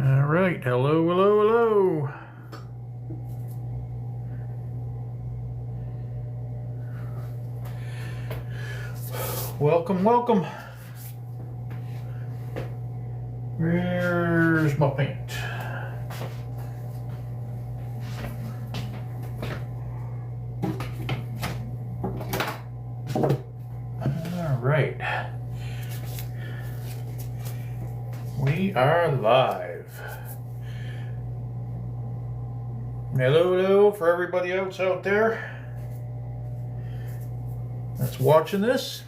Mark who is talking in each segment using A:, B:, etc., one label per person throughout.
A: All right, hello, hello, hello. Welcome, welcome. Where's my paint? All right. We are live. Hello, hello for everybody else out there that's watching this.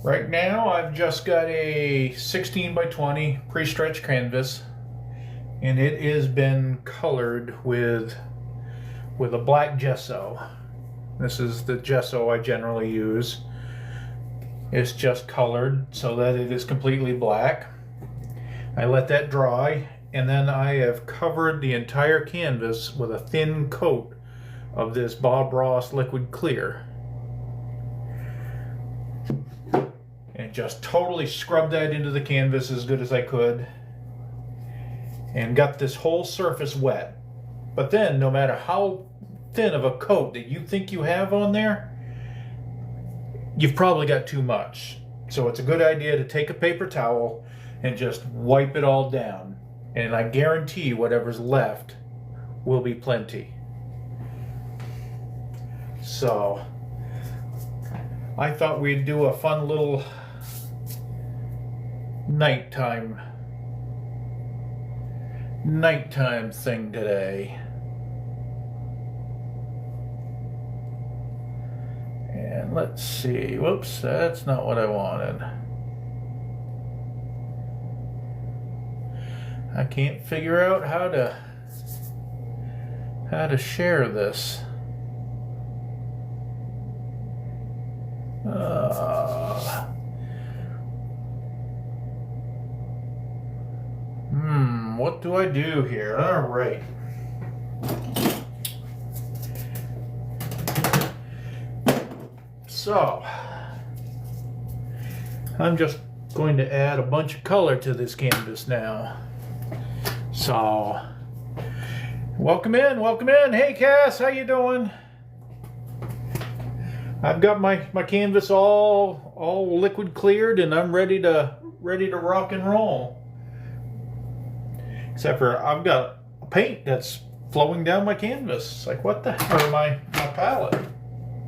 A: Right now, I've just got a 16 by 20 pre-stretched canvas, and it has been colored with a black gesso. This is the gesso I generally use. It's just colored so that it is completely black. I let that dry, and then I have covered the entire canvas with a thin coat of this Bob Ross liquid clear. And just totally scrubbed that into the canvas as good as I could. And got this whole surface wet. But then, no matter how thin of a coat that you think you have on there, you've probably got too much. So it's a good idea to take a paper towel and just wipe it all down. And I guarantee whatever's left will be plenty. So I thought we'd do a fun little nighttime thing today. And let's see. Whoops, that's not what I wanted. I can't figure out how to share this. What do I do here? All right. So, I'm just going to add a bunch of color to this canvas now. So, welcome in, welcome in. Hey Cass, how you doing? I've got my canvas all liquid cleared, and I'm ready to rock and roll. Except for I've got paint that's flowing down my canvas. It's like, what the hell, my palette?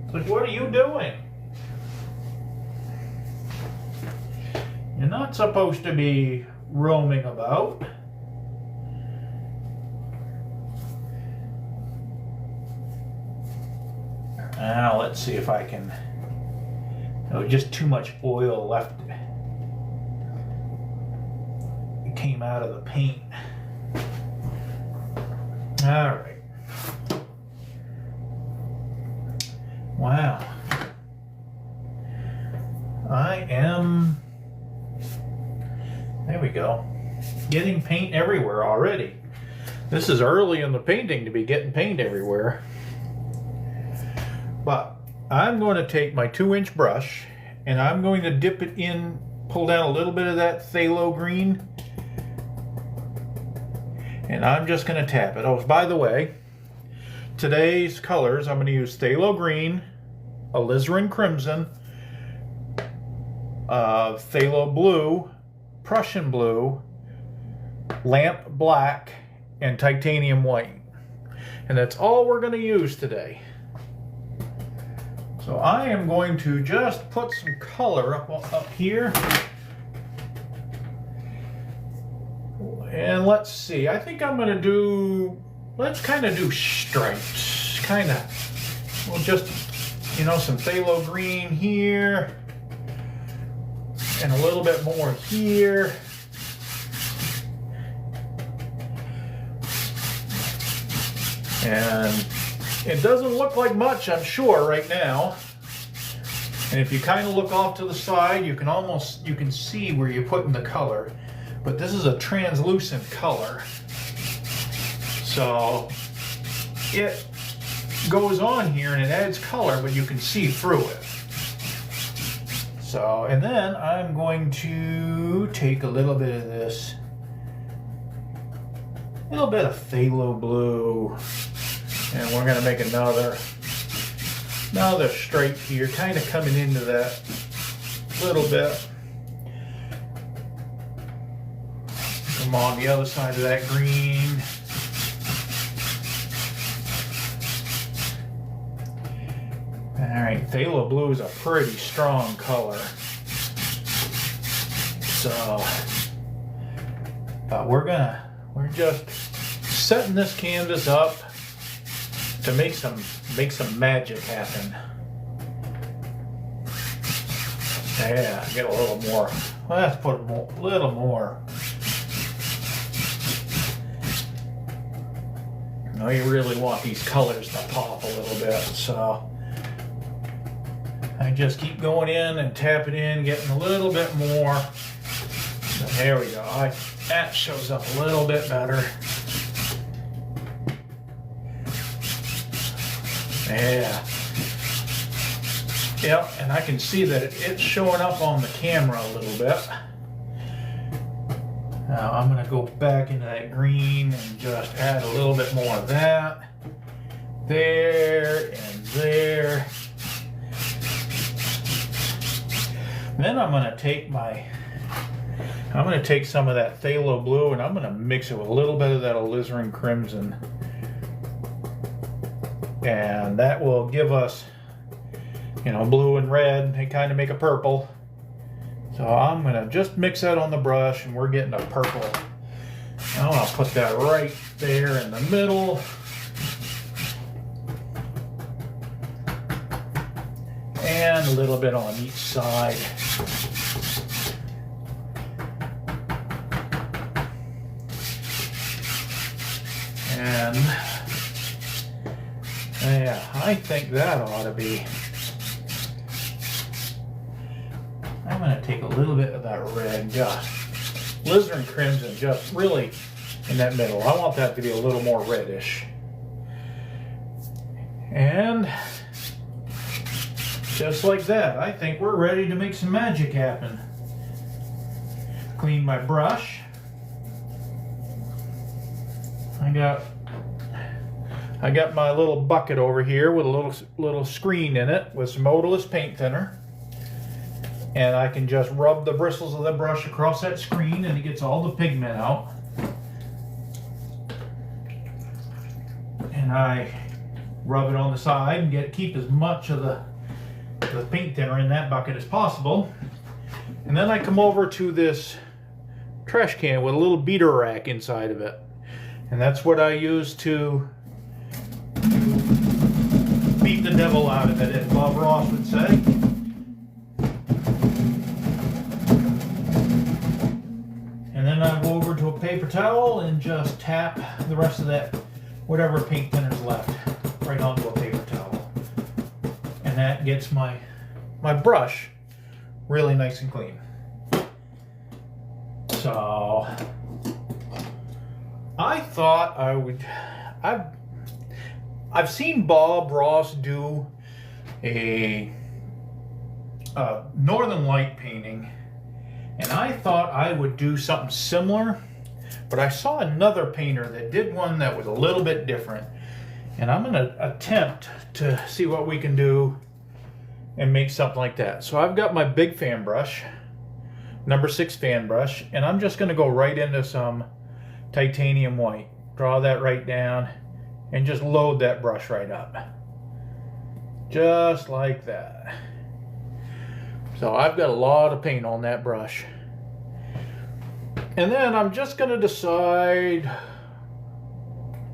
A: It's like, what are you doing? You're not supposed to be roaming about. Now let's see if I can. Oh, just too much oil left. It came out of the paint. All right. Wow. There we go. Getting paint everywhere already. This is early in the painting to be getting paint everywhere. But I'm going to take my 2-inch brush and I'm going to dip it in, pull down a little bit of that phthalo green, and I'm just going to tap it. Oh, by the way, today's colors, I'm going to use phthalo green, alizarin crimson, phthalo blue, Prussian blue, lamp black, and titanium white. And that's all we're going to use today. So I am going to just put some color up here. And let's see, I think I'm gonna let's kind of do stripes. We'll just, some phthalo green here. And a little bit more here. And it doesn't look like much, I'm sure, right now. And if you kind of look off to the side, you can see where you're putting the color. But this is a translucent color. So it goes on here and it adds color, but you can see through it. So So, and then I'm going to take a little bit of this, a little bit of phthalo blue, and we're going to make another stripe here, kind of coming into that little bit. Come on the other side of that green. Alright, phthalo blue is a pretty strong color. So, but we're just setting this canvas up to make some magic happen. Yeah, get a little more. Let's put a little more. Now you really want these colors to pop a little bit, so I just keep going in and tapping in, getting a little bit more. So there we go. That shows up a little bit better. Yeah. Yep, and I can see that it's showing up on the camera a little bit. Now I'm going to go back into that green and just add a little bit more of that. There and there. Then I'm going to take some of that phthalo blue and I'm going to mix it with a little bit of that alizarin crimson. And that will give us, you know, blue and red. They kind of make a purple. So I'm going to just mix that on the brush and we're getting a purple. Now I'll put that right there in the middle. And a little bit on each side. And yeah, I think that ought to be. I'm going to take a little bit of that red, just alizarin crimson, just really in that middle. I want that to be a little more reddish. And just like that, I think we're ready to make some magic happen. Clean my brush. I got my little bucket over here with a little screen in it with some odorless paint thinner. And I can just rub the bristles of the brush across that screen and it gets all the pigment out. And I rub it on the side and keep as much of the paint thinner in that bucket as possible. And then I come over to this trash can with a little beater rack inside of it. And that's what I use to beat the devil out of it, as Bob Ross would say. And then I go over to a paper towel and just tap the rest of that, whatever paint thinner's left, right onto a paper towel. And that gets my brush really nice and clean. So I thought I would. I've seen Bob Ross do a Northern Light painting, and I thought I would do something similar, but I saw another painter that did one that was a little bit different, and I'm going to attempt to see what we can do and make something like that. So I've got my big fan brush, number 6 fan brush, and I'm just going to go right into some titanium white. Draw that right down and just load that brush right up. Just like that. So I've got a lot of paint on that brush. And then I'm just going to decide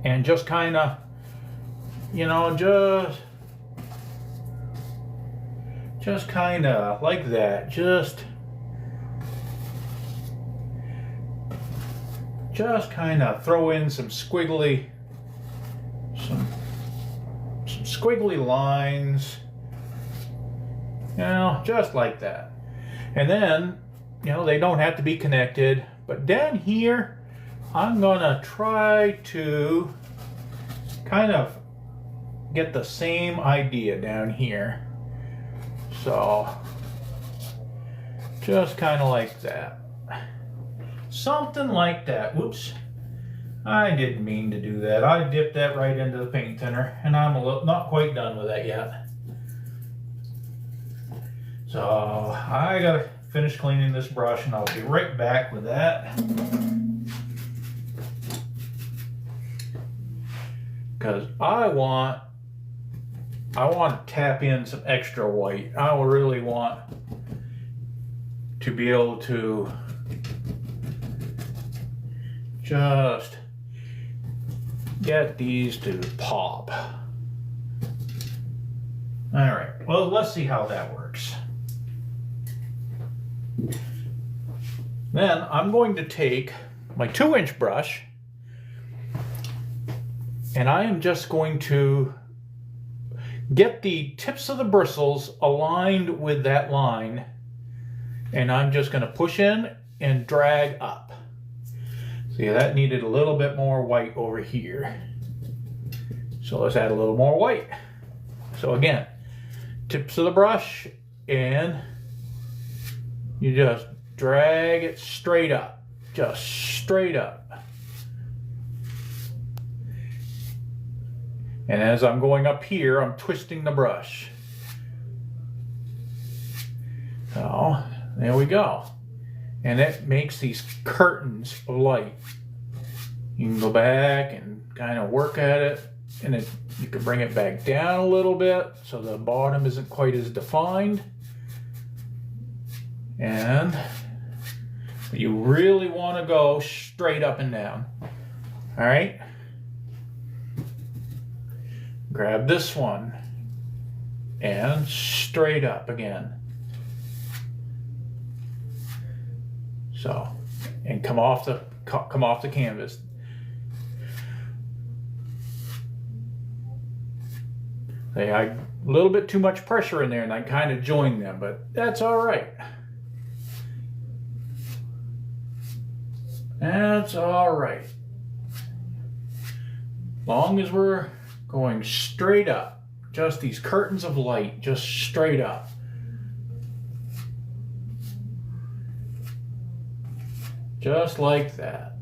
A: and just kind of, you know, just kind of like that. Just kind of throw in some squiggly lines, you know, just like that. And then, you know, they don't have to be connected, but down here I'm gonna try to kind of get the same idea down here. So Just kind of like that. Something like that. Whoops. I didn't mean to do that. I dipped that right into the paint thinner, and I'm not quite done with that yet. So I gotta finish cleaning this brush, and I'll be right back with that. Because I want to tap in some extra white. I really want to be able to just get these to pop. All right, well, let's see how that works. Then I'm going to take my 2-inch brush, and I am just going to get the tips of the bristles aligned with that line, and I'm just going to push in and drag up. See, that needed a little bit more white over here. So let's add a little more white. So again, tips of the brush, and you just drag it straight up. Just straight up. And as I'm going up here, I'm twisting the brush. So, there we go. And it makes these curtains of light. You can go back and kind of work at it, and you can bring it back down a little bit so the bottom isn't quite as defined. And you really want to go straight up and down. All right? Grab this one and straight up again. So, and come off the canvas. I a little bit too much pressure in there, and I kind of joined them, but that's all right. That's all right. Long as we're going straight up, just these curtains of light, just straight up. Just like that.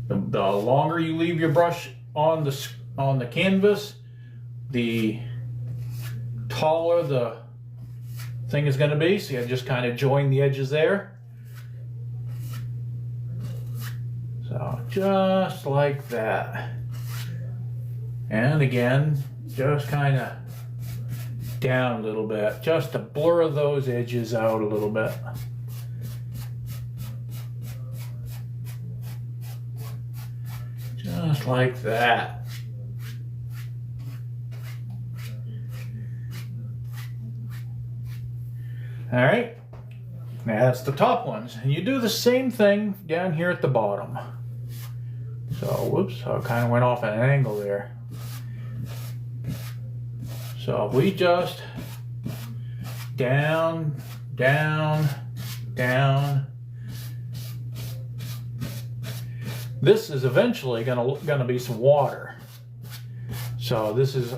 A: The longer you leave your brush on the canvas, the taller the thing is going to be. So you just kind of join the edges there. So just like that. And again, just kind of down a little bit, just to blur those edges out a little bit. Just like that. All right, now that's the top ones. And you do the same thing down here at the bottom. So, whoops, I kind of went off at an angle there. So we just down, down, down. This is eventually gonna be some water. So this is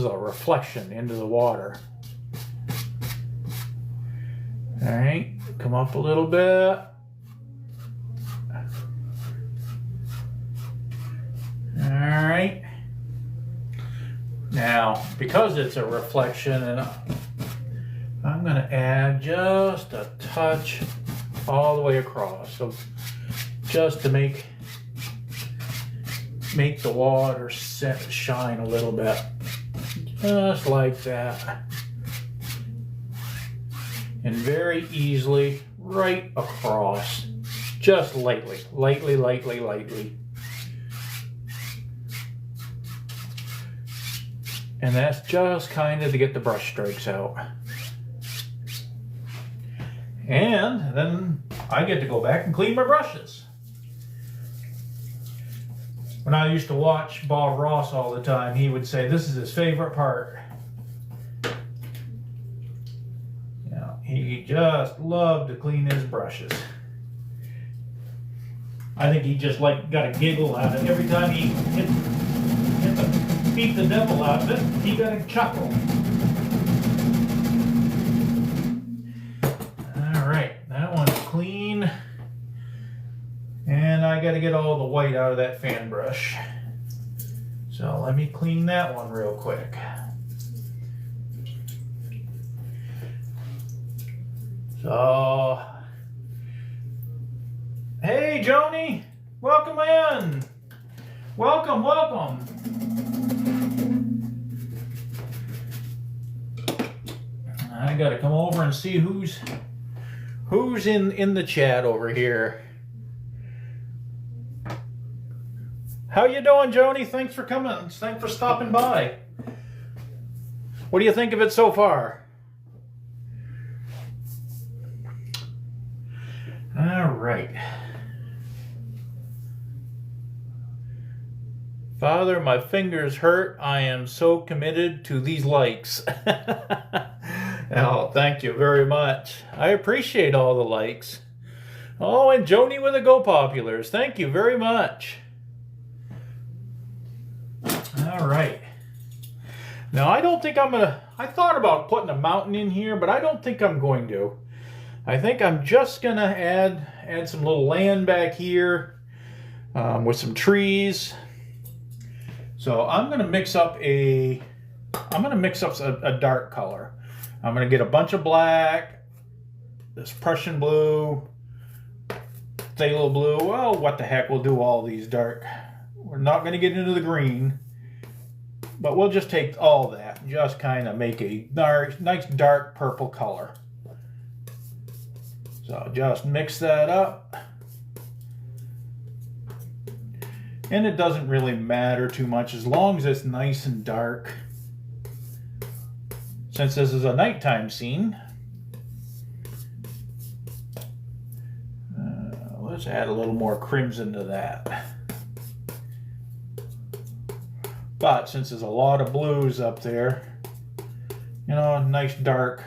A: a reflection into the water. All right, come up a little bit. All right. Now, because it's a reflection, and I'm going to add just a touch all the way across, so just to make the water shine a little bit, just like that, and very easily right across, just lightly, lightly, lightly, lightly. And that's just kind of to get the brush strokes out. And then I get to go back and clean my brushes. When I used to watch Bob Ross all the time, he would say this is his favorite part. You know, he just loved to clean his brushes. I think he just got a giggle out of it every time he beat the devil out of it. He got a chuckle. got to get all the white out of that fan brush. So let me clean that one real quick. So, hey Joni, welcome in. Welcome, welcome. I gotta come over and see who's in the chat over here. How you doing, Joni? Thanks for coming. Thanks for stopping by. What do you think of it so far? All right. Father, my fingers hurt. I am so committed to these likes. Oh, thank you very much. I appreciate all the likes. Oh, and Joni with the Go Populars. Thank you very much. All right. Now, I don't think I'm going to... I thought about putting a mountain in here, but I don't think I'm going to. I think I'm just going to add some little land back here with some trees. So I'm going to mix up a dark color. I'm going to get a bunch of black, this Prussian blue, phthalo blue. Well, what the heck, we'll do all these dark. We're not going to get into the green, but we'll just take all that and just kind of make a nice dark purple color. So just mix that up. And it doesn't really matter too much as long as it's nice and dark. Since this is a nighttime scene, let's add a little more crimson to that. But since there's a lot of blues up there, you know, a nice dark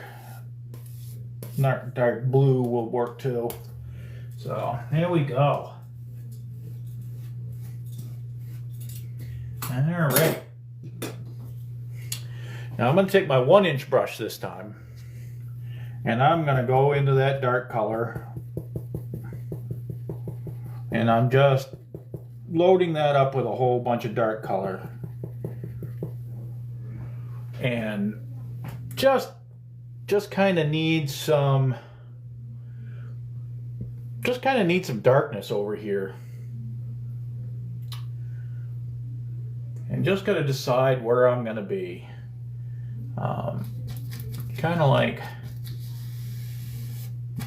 A: blue will work too. So there we go. All right. Now I'm going to take my 1-inch brush this time, and I'm going to go into that dark color, and I'm just loading that up with a whole bunch of dark color, and just kind of need some darkness over here, and just got to decide where I'm going to be.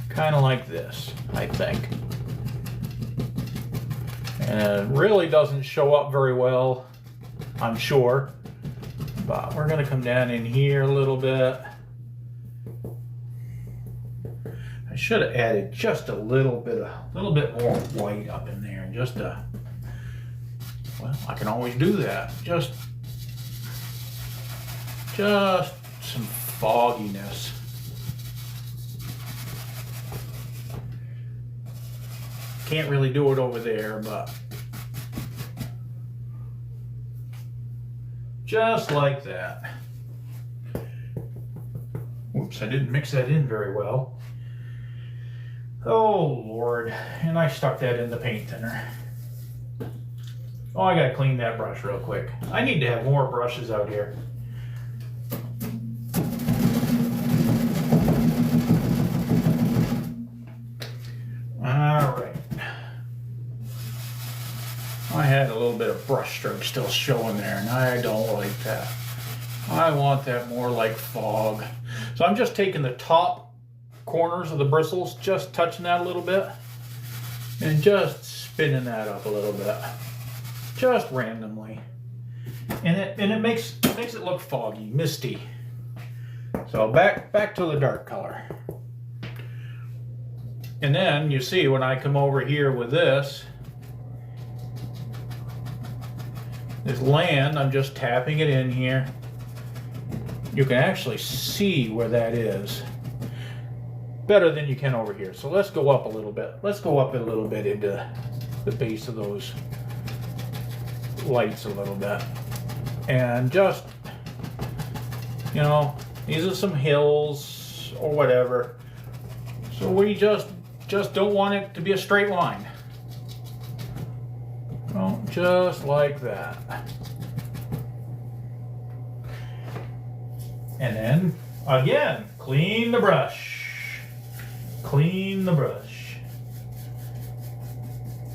A: Kind of like this, I think. And it really doesn't show up very well, I'm sure. But we're going to come down in here a little bit. I should have added just a little bit more white up in there, just well, I can always do that. Just some fogginess. Can't really do it over there, but just like that. Whoops, I didn't mix that in very well. Oh Lord, and I stuck that in the paint thinner. Oh, I gotta clean that brush real quick. I need to have more brushes out here. Alright. I had a little bit of brush stroke still showing there, and I don't like that. I want that more like fog. So I'm just taking the top corners of the bristles, just touching that a little bit, and just spinning that up a little bit. Just randomly. And it makes it look foggy, misty. So back to the dark color. And then you see when I come over here with this land, I'm just tapping it in here. You can actually see where that is better than you can over here. So let's go up a little bit. Let's go up a little bit into the base of those lights a little bit. And just, you know, these are some hills or whatever. So we just don't want it to be a straight line. Just like that. And then, again, clean the brush. Clean the brush.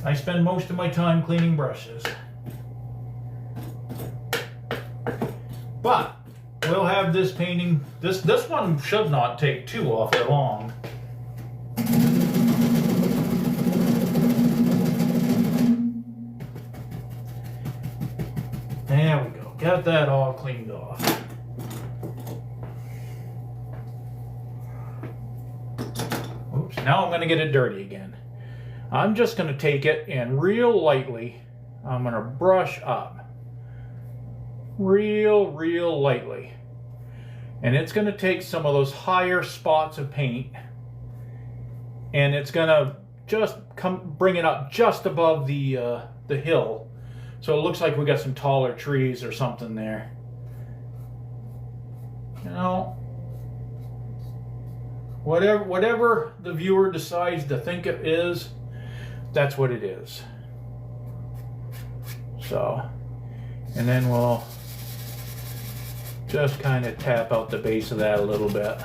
A: I spend most of my time cleaning brushes. But we'll have this painting, this one should not take too awfully long. There we go. Got that all cleaned off. Oops, now I'm going to get it dirty again. I'm just going to take it and real lightly, I'm going to brush up. Real lightly. And it's going to take some of those higher spots of paint and it's going to just bring it up just above the hill. So it looks like we got some taller trees or something there. You know, whatever the viewer decides to think it is, that's what it is. So, and then we'll just kind of tap out the base of that a little bit.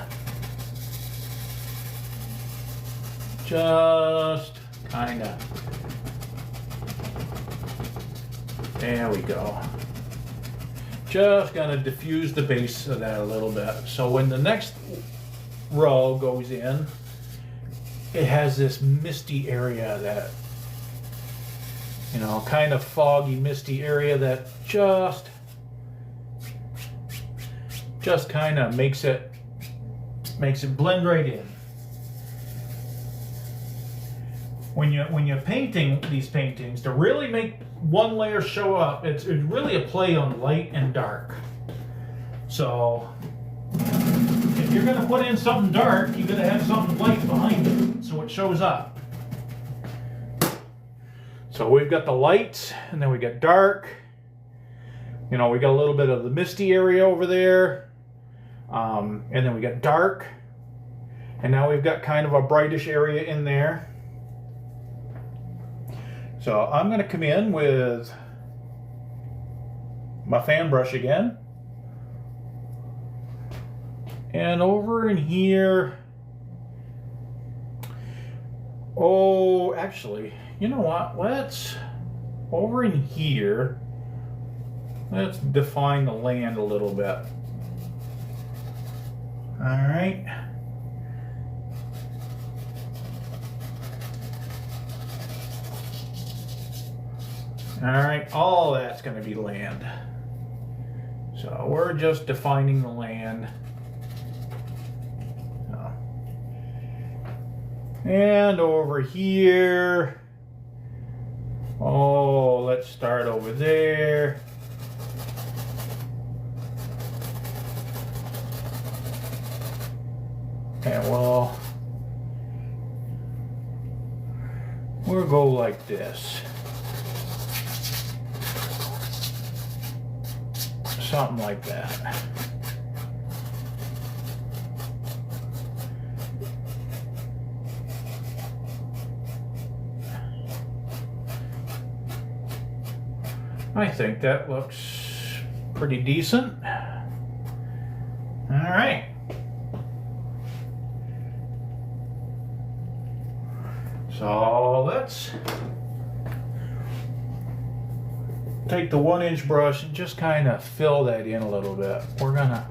A: Just kind of. There we go. Just gonna diffuse the base of that a little bit. So when the next row goes in, it has this misty area that, you know, kind of foggy, misty area that just kind of makes it blend right in. When you're painting these paintings, to really make one layer show up, it's really a play on light and dark. So if you're going to put in something dark, you're going to have something light behind it so it shows up. So we've got the light, and then we got dark. You know, we got a little bit of the misty area over there. And then we got dark. And now we've got kind of a brightish area in there. So I'm going to come in with my fan brush again. And over in here, oh, actually, you know what? Over in here, let's define the land a little bit. All right. All right, all that's going to be land. So we're just defining the land. And over here, oh, let's start over there. And we'll go like this. Something like that. I think that looks pretty decent. All right. So let's take the 1-inch brush and just kind of fill that in a little bit. We're gonna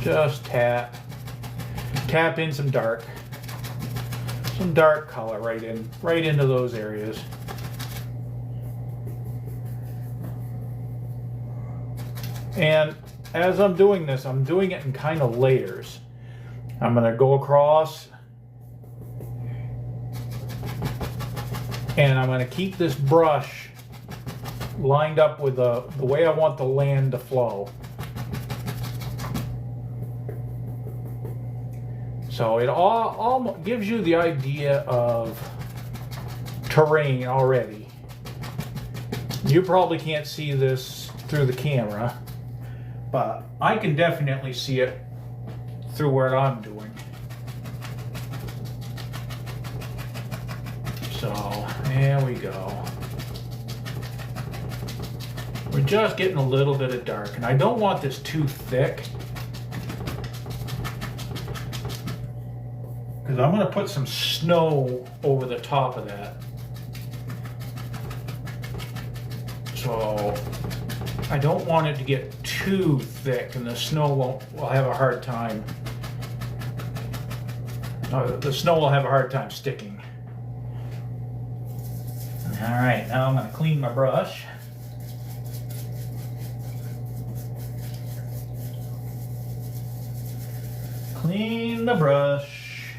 A: just tap in some dark color right into those areas. And as I'm doing this, I'm doing it in kind of layers. I'm gonna go across and I'm gonna keep this brush lined up with the way I want the land to flow. So it all gives you the idea of terrain already. You probably can't see this through the camera, but I can definitely see it through what I'm doing. So there we go. We're just getting a little bit of dark, and I don't want this too thick, because I'm going to put some snow over the top of that. So I don't want it to get too thick, and the snow will have a hard time. The snow will have a hard time sticking. All right, now I'm going to clean my brush. Clean the brush.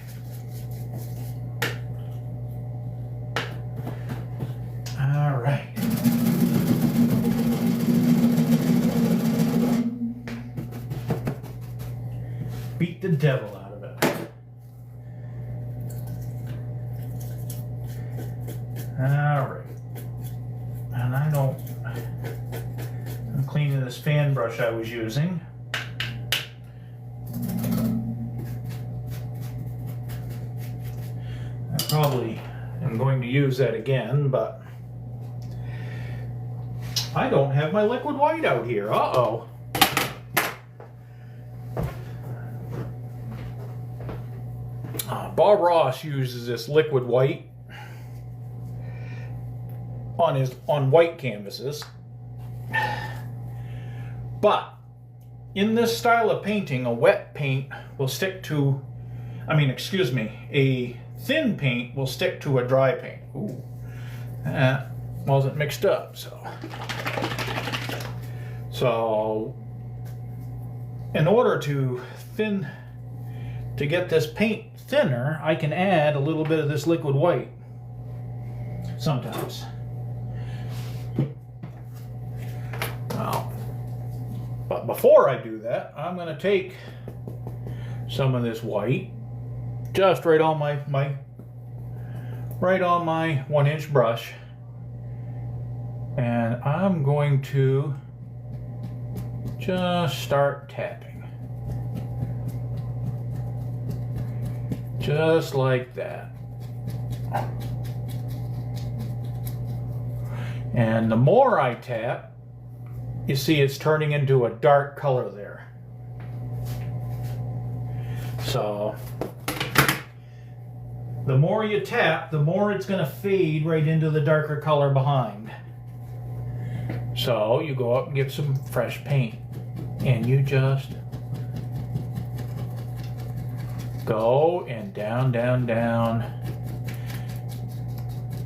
A: All right. Beat the devil out of it. All right. And I'm cleaning this fan brush I was using. I probably am going to use that again, but I don't have my liquid white out here. Uh-oh. Bob Ross uses this liquid white on white canvases, but in this style of painting, a wet paint will stick to, a thin paint will stick to a dry paint. Ooh, that wasn't mixed up, so in order to get this paint thinner, I can add a little bit of this liquid white sometimes. Well, but before I do that, I'm going to take some of this white just right on my 1-inch brush, and I'm going to just start tapping. Just like that. And the more I tap, you see it's turning into a dark color there. So the more you tap, the more it's going to fade right into the darker color behind. So you go up and get some fresh paint, and you just go and down, down, down.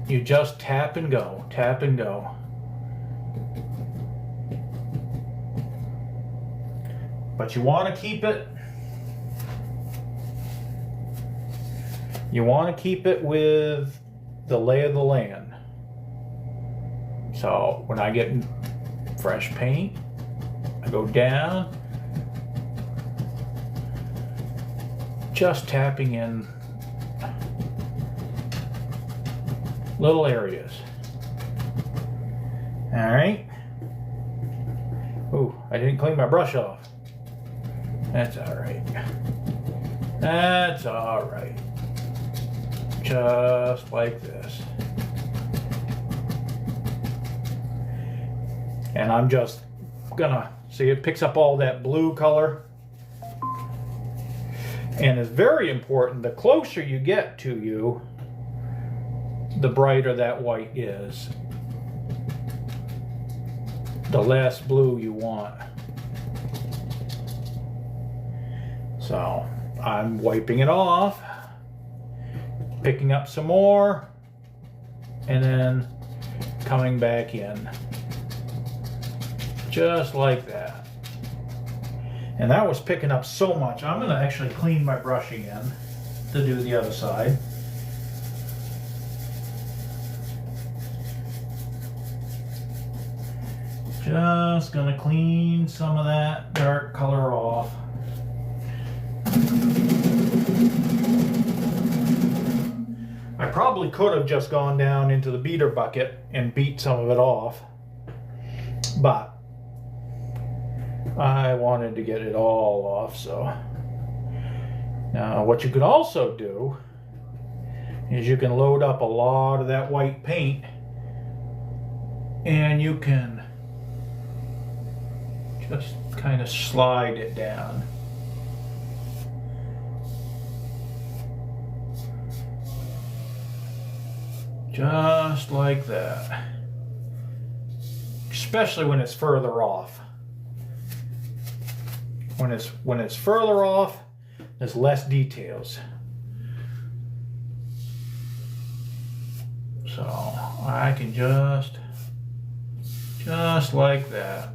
A: You just tap and go, tap and go. But you want to keep it, with the lay of the land. So when I get fresh paint, I go down, just tapping in little areas. All right. Ooh, I didn't clean my brush off. That's all right. That's all right. Just like this. And I'm just gonna see, it picks up all that blue color. And it's very important, the closer you get to you, the brighter that white is. The less blue you want. So I'm wiping it off, picking up some more, and then coming back in. Just like that. And that was picking up so much. I'm going to actually clean my brush again to do the other side. Just going to clean some of that dark color off. I probably could have just gone down into the beater bucket and beat some of it off, but I wanted to get it all off. So now what you could also do is you can load up a lot of that white paint, and you can Just kind of slide it down. Just like that. Especially when it's further off. When it's further off, there's less details. So I can just like that.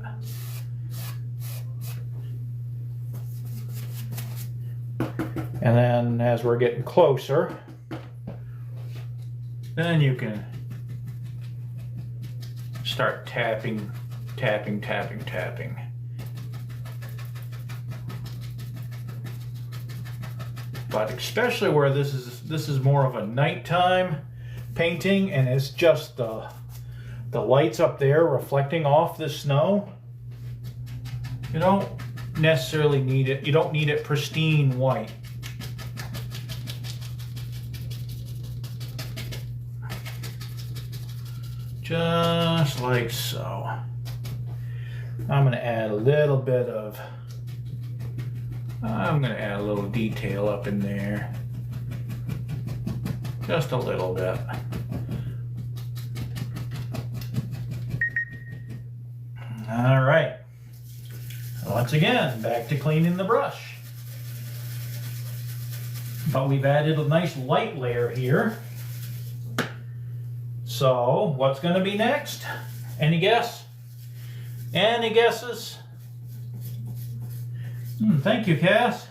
A: And then as we're getting closer, then you can start tapping. But especially where this is more of a nighttime painting, and it's just the lights up there reflecting off the snow. You don't necessarily need it. You don't need it pristine white. Just like so. I'm going to add a little detail up in there. Just a little bit. All right. Once again, back to cleaning the brush. But we've added a nice light layer here. So, what's going to be next? Any guess? Any guesses? Thank you, Cass.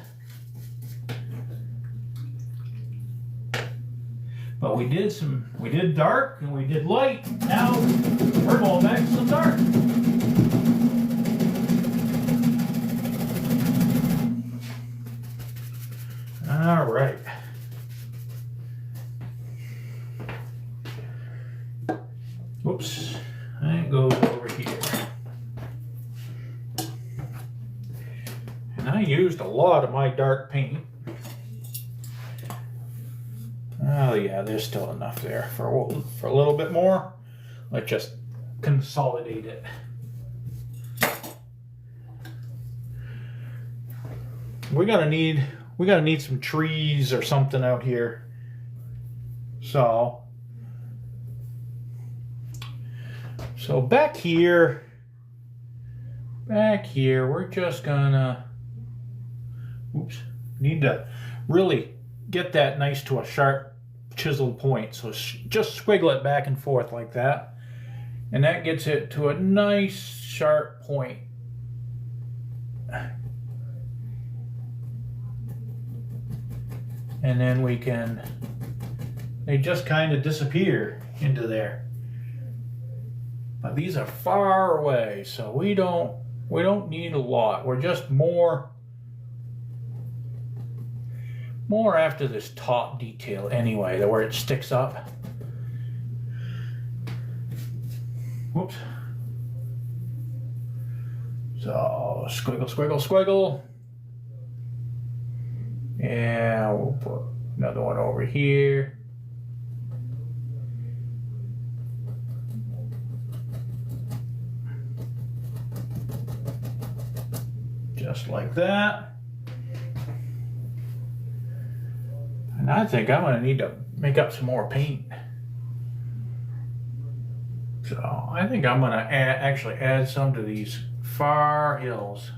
A: But we did dark and we did light. Now we're going back to some dark. All right. Whoops, that goes over here. And I used a lot of my dark paint. Oh yeah, there's still enough there for a little bit more. Let's just consolidate it. We're gonna need some trees or something out here. So back here, we're just gonna, need to really get that nice to a sharp chiseled point. So just squiggle it back and forth like that. And that gets it to a nice sharp point. And then they just kind of disappear into there. But these are far away, so we don't need a lot. We're just more after this top detail anyway, where it sticks up. Whoops. So squiggle, squiggle, squiggle. Yeah, we'll put another one over here. Just like that. And I think I'm going to need to make up some more paint. So I think I'm going to actually add some to these far hills.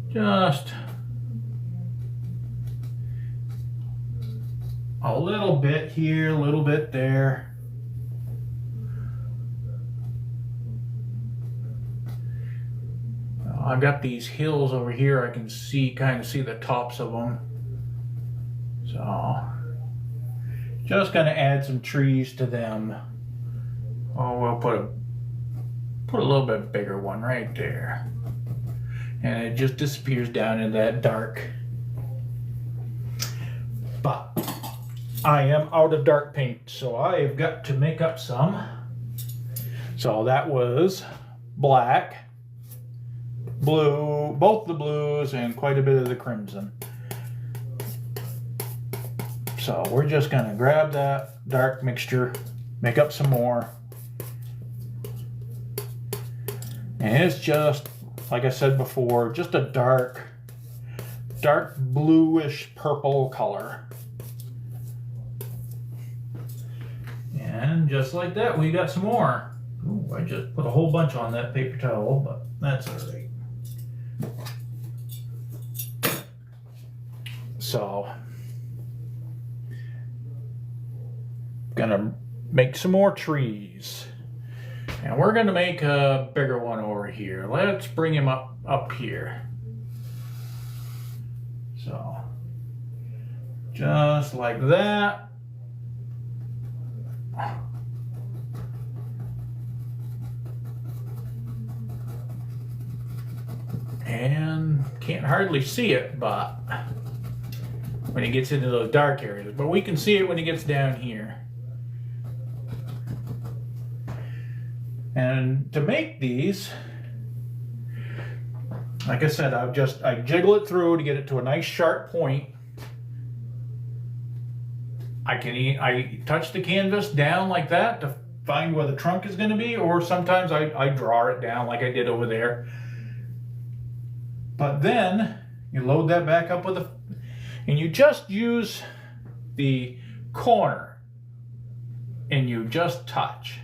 A: Just a little bit here, a little bit there. I've got these hills over here. I can kind of see the tops of them. So, just gonna add some trees to them. Oh, we'll put a little bit bigger one right there, and it just disappears down in that dark. But I am out of dark paint, so I have got to make up some. So that was black, blue, both the blues, and quite a bit of the crimson. So we're just gonna grab that dark mixture, make up some more, and it's just like I said before, just a dark bluish purple color. And just like that, we got some more. Ooh, I just put a whole bunch on that paper towel, but that's all right. So, gonna make some more trees. And we're gonna make a bigger one over here. Let's bring him up here. So, just like that. And can't hardly see it, but when he gets into those dark areas, but we can see it when he gets down here. And to make these, like I said, I jiggle it through to get it to a nice sharp point. I touch the canvas down like that to find where the trunk is going to be, or sometimes I draw it down like I did over there. But then you load that back up with and you just use the corner and you just touch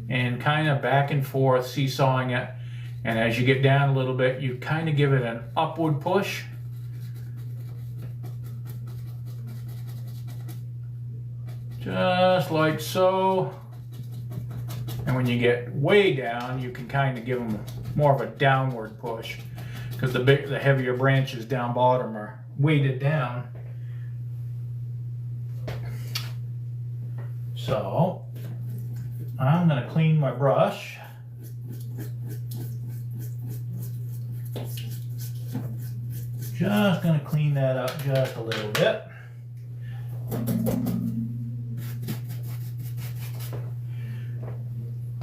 A: and kind of back and forth seesawing it. And as you get down a little bit, you kind of give it an upward push. Just like so. And when you get way down, you can kind of give them more of a downward push, because the heavier branches down bottom are weighted down. So I'm going to clean my brush. Just going to clean that up just a little bit.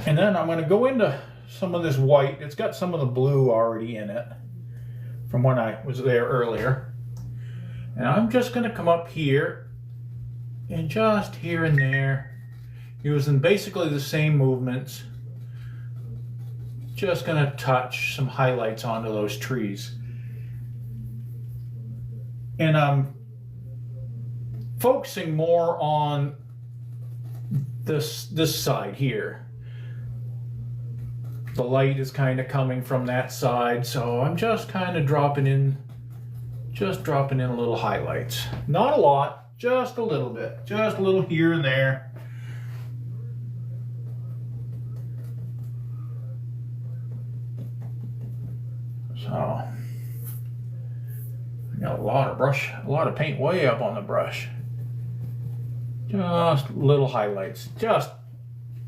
A: And then I'm going to go into some of this white. It's got some of the blue already in it from when I was there earlier. And I'm just going to come up here and just here and there, using basically the same movements. Just going to touch some highlights onto those trees. And I'm focusing more on this side here. The light is kind of coming from that side, so I'm just kind of dropping in a little highlights. Not a lot, just a little bit. Just a little here and there. So, I got a lot of paint way up on the brush. Just little highlights, just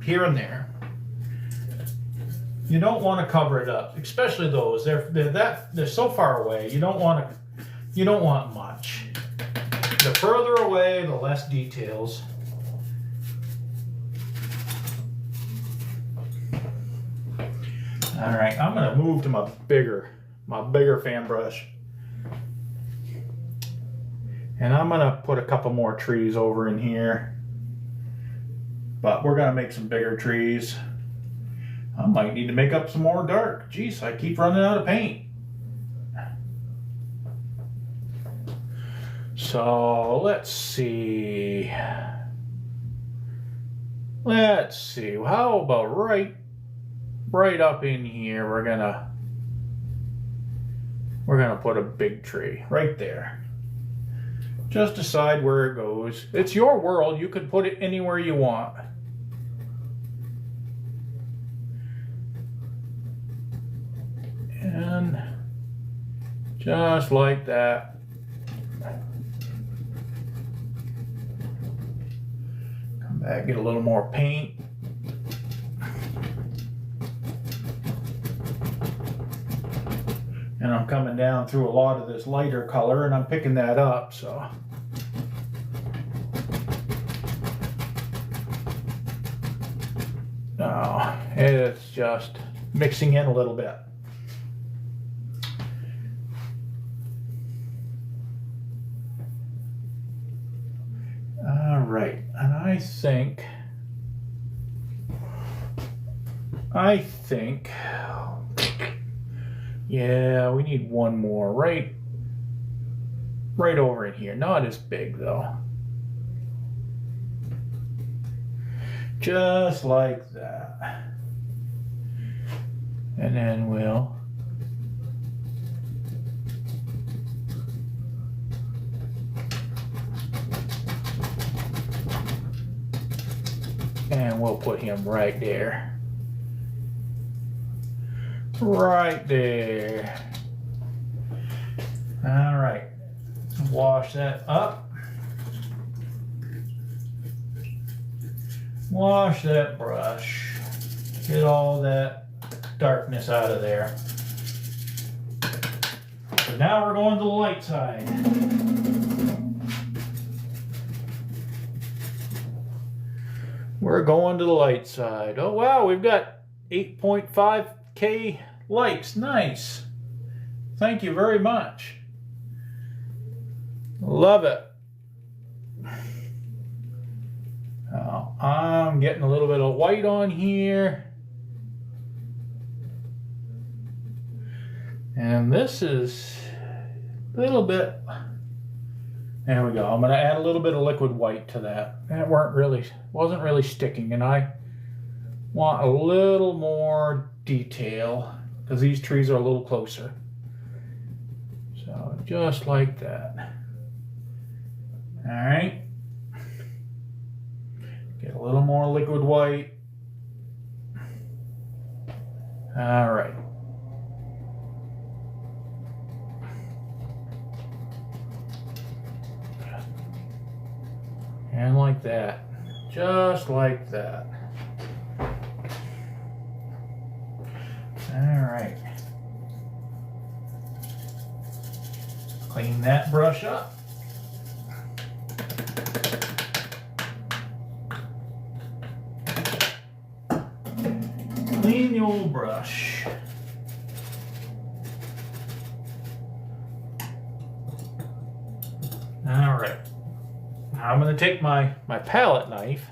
A: here and there. You don't want to cover it up, especially those. They're so far away. You don't want much. The further away, the less details. All right, I'm going to move to my bigger fan brush. And I'm going to put a couple more trees over in here. But we're going to make some bigger trees. I might need to make up some more dark. Jeez, I keep running out of paint. So let's see. How about right up in here, we're gonna put a big tree right there. Just decide where it goes. It's your world. You can put it anywhere you want. And just like that. Come back, get a little more paint. And I'm coming down through a lot of this lighter color and I'm picking that up, so. Now, it's just mixing in a little bit. All right, and I think Yeah, we need one more right over in here. Not as big though. Just like that. And then we'll put him right there. Right there. All right. Wash that up. Wash that brush. Get all that darkness out of there. So now we're going to the light side. We're going to the light side. Oh wow, we've got 8.5K likes. Nice. Thank you very much. Love it. I'm getting a little bit of white on here. And this is a little bit, there we go. I'm going to add a little bit of liquid white to that. That wasn't really sticking, and I want a little more detail because these trees are a little closer. So just like that. All right. Get a little more liquid white. All right. And like that. Just like that. All right. Clean that brush up. Clean the old brush. All right. Now I'm going to take my palette knife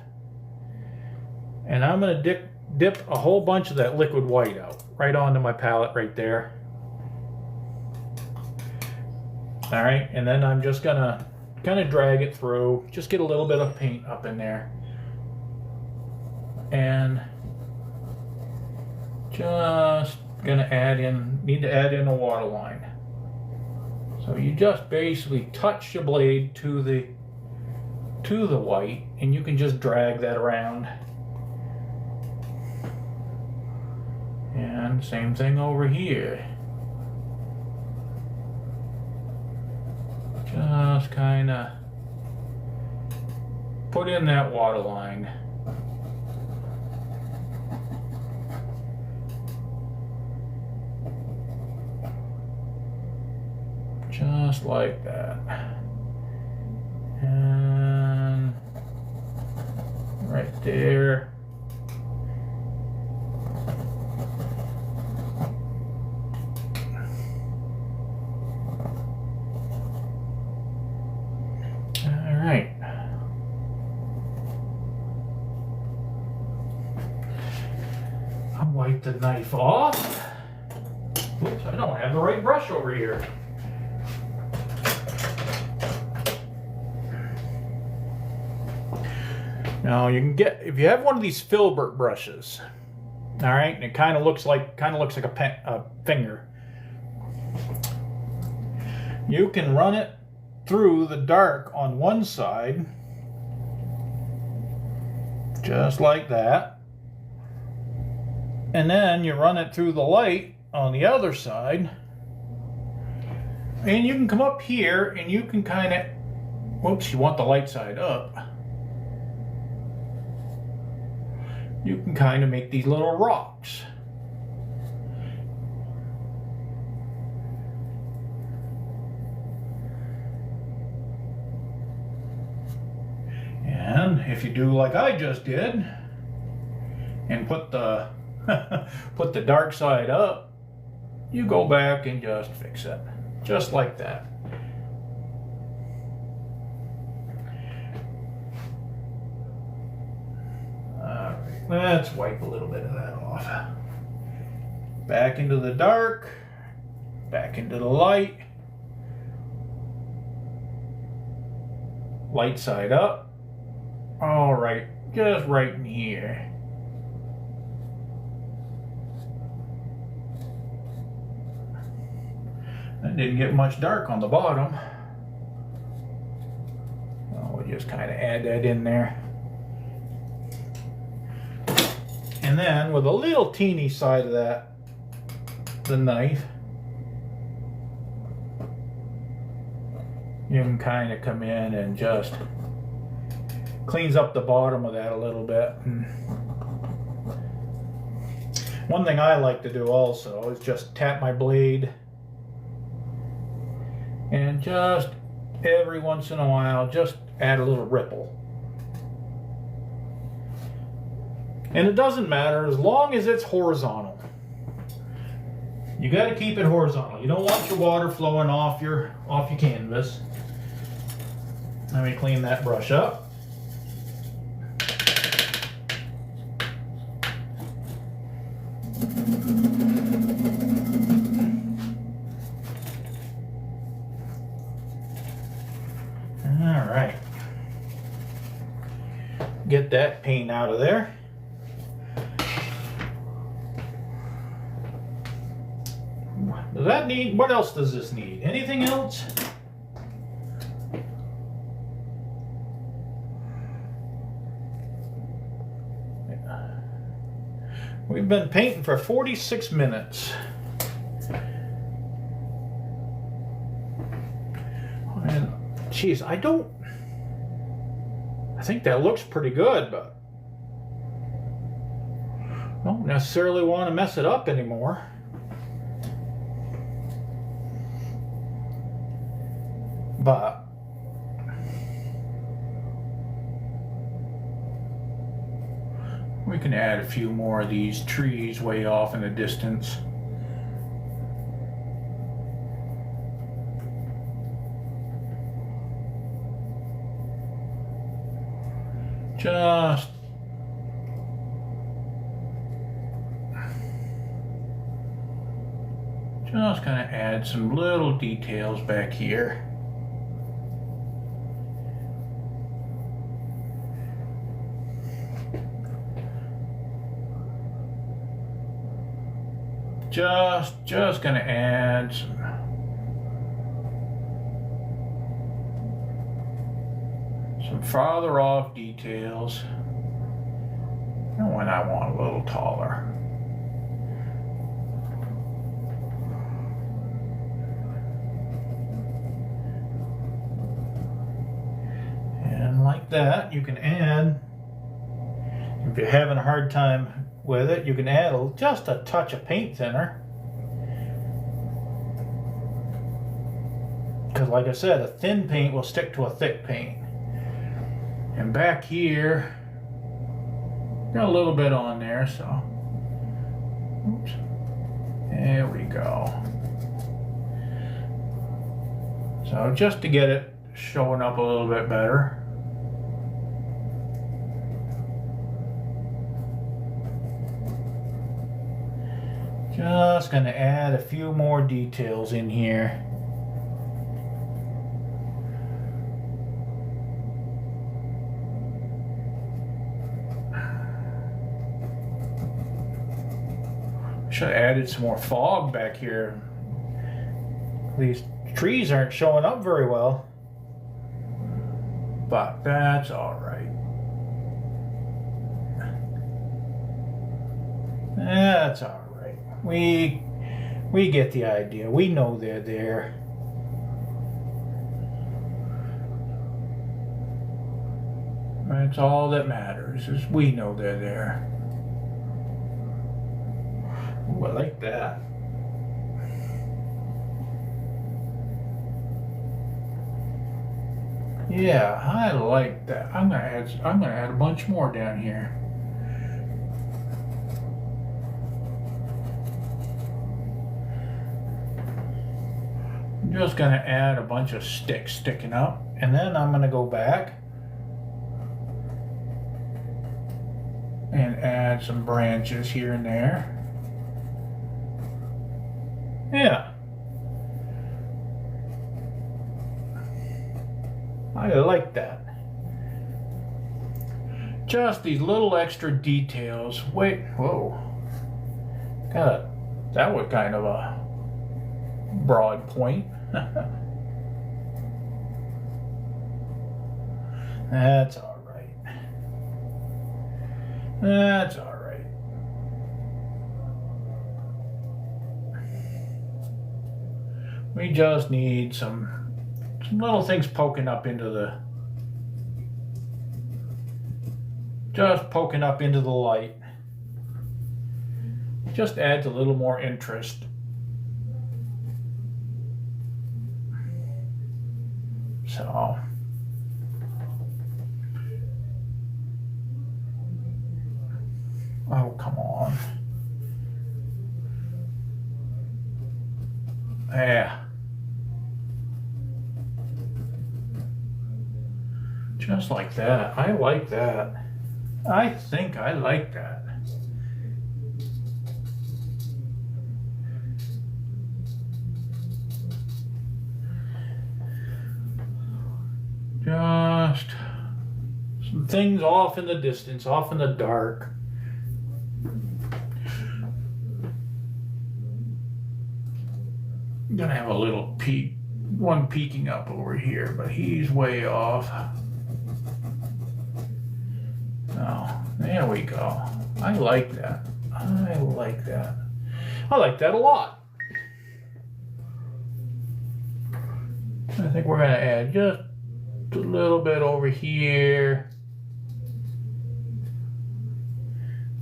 A: and I'm going to dip a whole bunch of that liquid white out right onto my palette right there. All right, and then I'm just going to kind of drag it through, just get a little bit of paint up in there. And just going to need to add in a water line. So you just basically touch your blade to the white, and you can just drag that around. And same thing over here. Just kind of put in that water line. Just like that. And right there. All right. I'll wipe the knife off. Oops, I don't have the right brush over here. Now you can get, if you have one of these filbert brushes, all right, and it kind of looks like a finger. You can run it through the dark on one side, just like that, and then you run it through the light on the other side, and you can come up here and you can kind of, whoops, you want the light side up. You can kind of make these little rocks. And if you do like I just did and put the put the dark side up, you go back and just fix it. Just like that. Let's wipe a little bit of that off. Back into the dark, back into the light. Light side up. All right, just right in here. That didn't get much dark on the bottom. We'll just kind of add that in there. And then with a little teeny side of that, the knife, you can kind of come in and just cleans up the bottom of that a little bit. And one thing I like to do also is just tap my blade and just every once in a while just add a little ripple. And it doesn't matter as long as it's horizontal. You got to keep it horizontal. You don't want your water flowing off your canvas. Let me clean that brush up. All right. Get that paint out of there. Does that need, what else does this need? Anything else? We've been painting for 46 minutes. And geez, I think that looks pretty good, but I don't necessarily want to mess it up anymore. But we can add a few more of these trees way off in the distance. Just kind of add some little details back here. Just gonna add some farther off details. And when I want a little taller. And like that, you can add, if you're having a hard time with it, you can add just a touch of paint thinner. Because like I said, a thin paint will stick to a thick paint. And back here, got a little bit on there, so oops. There we go. So just to get it showing up a little bit better. Just going to add a few more details in here. Should have added some more fog back here. These trees aren't showing up very well, but that's all right. That's all right. We get the idea. We know they're there. That's all that matters, is we know they're there. Ooh, I like that. Yeah, I like that. I'm gonna add a bunch more down here. I'm just gonna add a bunch of sticks sticking up, and then I'm gonna go back and add some branches here and there. Yeah. I like that. Just these little extra details. Wait, whoa. That was kind of a broad point. That's all right. That's all right. We just need some little things poking up into the light. Just adds a little more interest. So oh, come on. Yeah. Just like that. I like that. I think I like that. Just some things off in the distance, off in the dark. I'm gonna have a little one peeking up over here, but he's way off. Oh, there we go. I like that. I like that. I like that a lot. I think we're gonna add just a little bit over here.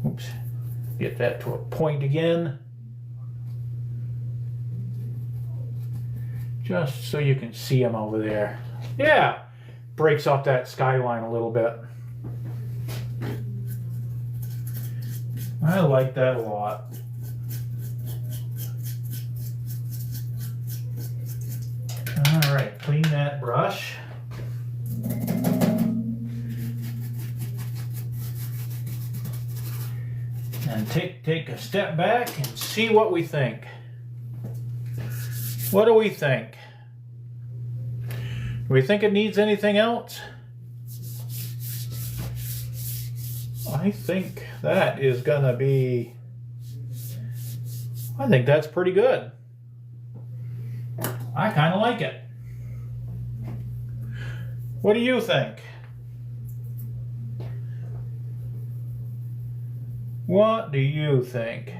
A: Oops. Get that to a point again. Just so you can see them over there. Yeah, breaks up that skyline a little bit. I like that a lot. All right, clean that brush. And take a step back and see what we think. What do we think? Do we think it needs anything else? I think that is gonna be, I think that's pretty good. I kind of like it. What do you think? What do you think?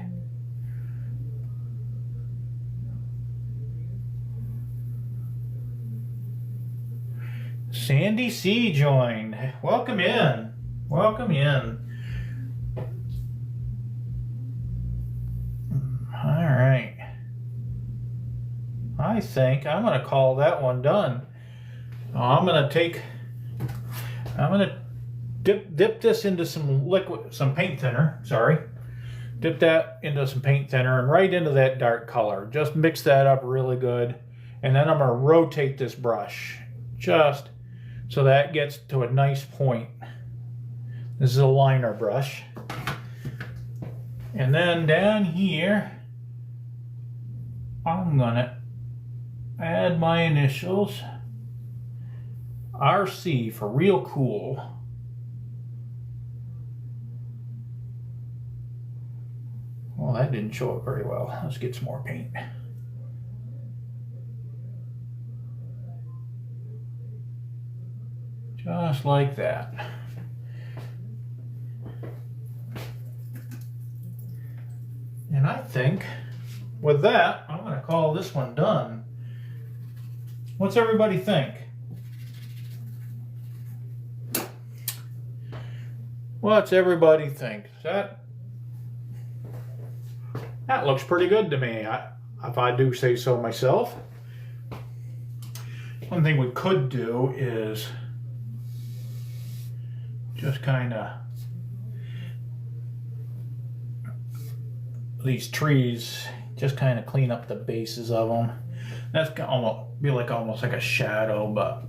A: Sandy C joined. Welcome in. Welcome in. All right. I think I'm going to call that one done. I'm going to dip this into some paint thinner. Sorry. Dip that into some paint thinner and right into that dark color. Just mix that up really good. And then I'm going to rotate this brush just so that gets to a nice point. This is a liner brush. And then down here, I'm going to add my initials. RC for real cool. Well, that didn't show up very well. Let's get some more paint. Just like that. And I think with that, I'm going to call this one done. What's everybody think? What's everybody think? That looks pretty good to me, if I do say so myself. One thing we could do is just kind of, these trees, just kind of clean up the bases of them. That's gonna be almost like a shadow, but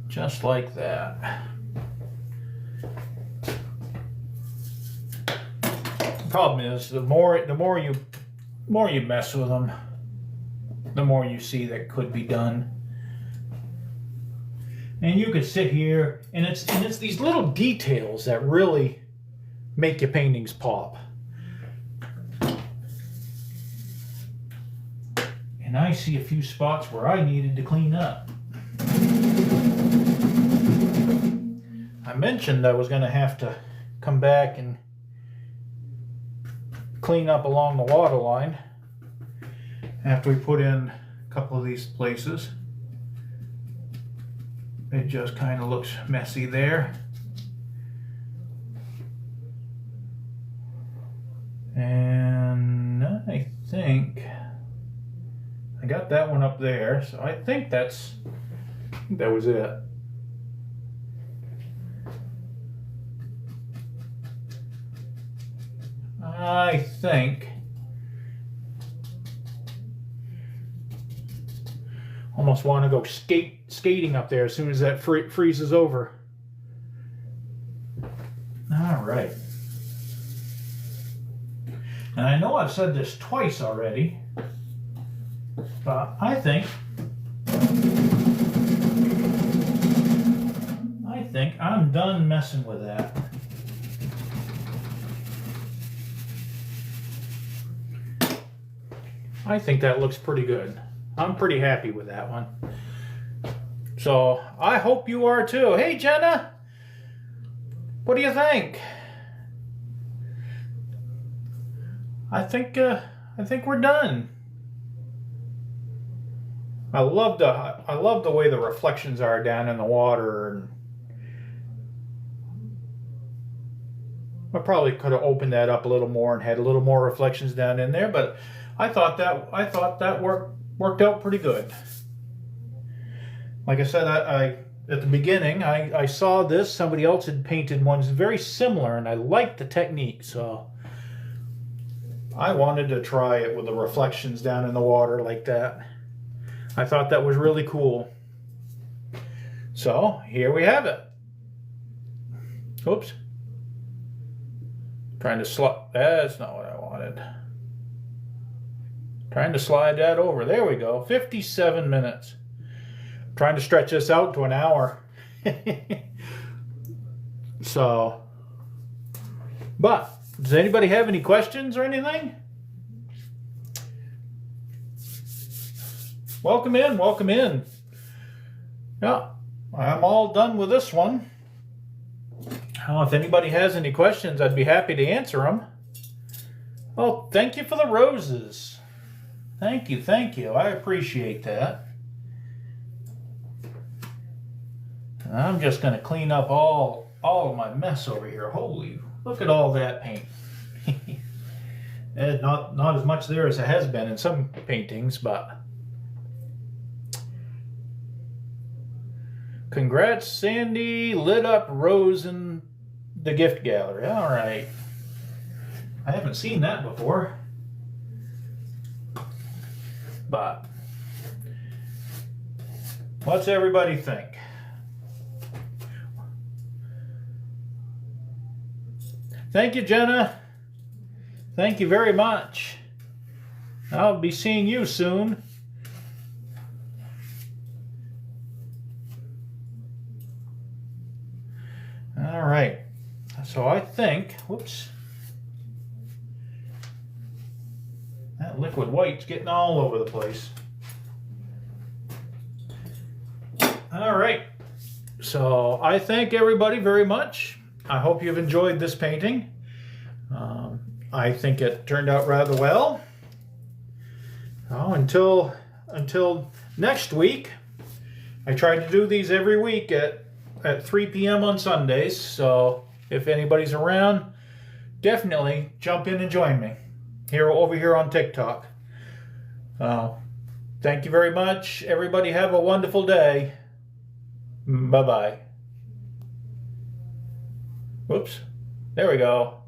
A: just like that. The problem is the more you more you mess with them, the more you see that could be done. And you could sit here, and it's these little details that really make your paintings pop. And I see a few spots where I needed to clean up. I mentioned I was going to have to come back and clean up along the water line after we put in a couple of these places. It just kind of looks messy there. And I think I got that one up there, so I think that was it. I think almost want to go skating up there as soon as that freezes over. All right. And I know I've said this twice already, but I think I'm done messing with that. I think that looks pretty good. I'm pretty happy with that one. So I hope you are too. Hey Jenna, what do you think? I think we're done. I love the way the reflections are down in the water, and I probably could have opened that up a little more and had a little more reflections down in there, but I thought that worked out pretty good. Like I said, I at the beginning I saw this. Somebody else had painted ones very similar, and I liked the technique, so I wanted to try it with the reflections down in the water like that. I thought that was really cool. So here we have it. Oops. Trying to slide. That's not what I wanted. Trying to slide that over. There we go. 57 minutes. Trying to stretch this out to an hour. So, but does anybody have any questions or anything? Welcome in, welcome in. Yeah, I'm all done with this one. If anybody has any questions, I'd be happy to answer them. Well, thank you for the roses. Thank you, thank you. I appreciate that. I'm just going to clean up all of my mess over here. Holy, look at all that paint. Not as much there as it has been in some paintings, but congrats, Sandy. Lit up rose in the gift gallery. All right. I haven't seen that before. But what's everybody think? Thank you, Jenna. Thank you very much. I'll be seeing you soon. All right. So I think, whoops. That liquid white's getting all over the place. All right. So I thank everybody very much. I hope you've enjoyed this painting. I think it turned out rather well. Until next week, I try to do these every week at 3 p.m. on Sundays. So if anybody's around, definitely jump in and join me over here on TikTok. Thank you very much. Everybody have a wonderful day. Bye-bye. Whoops. There we go.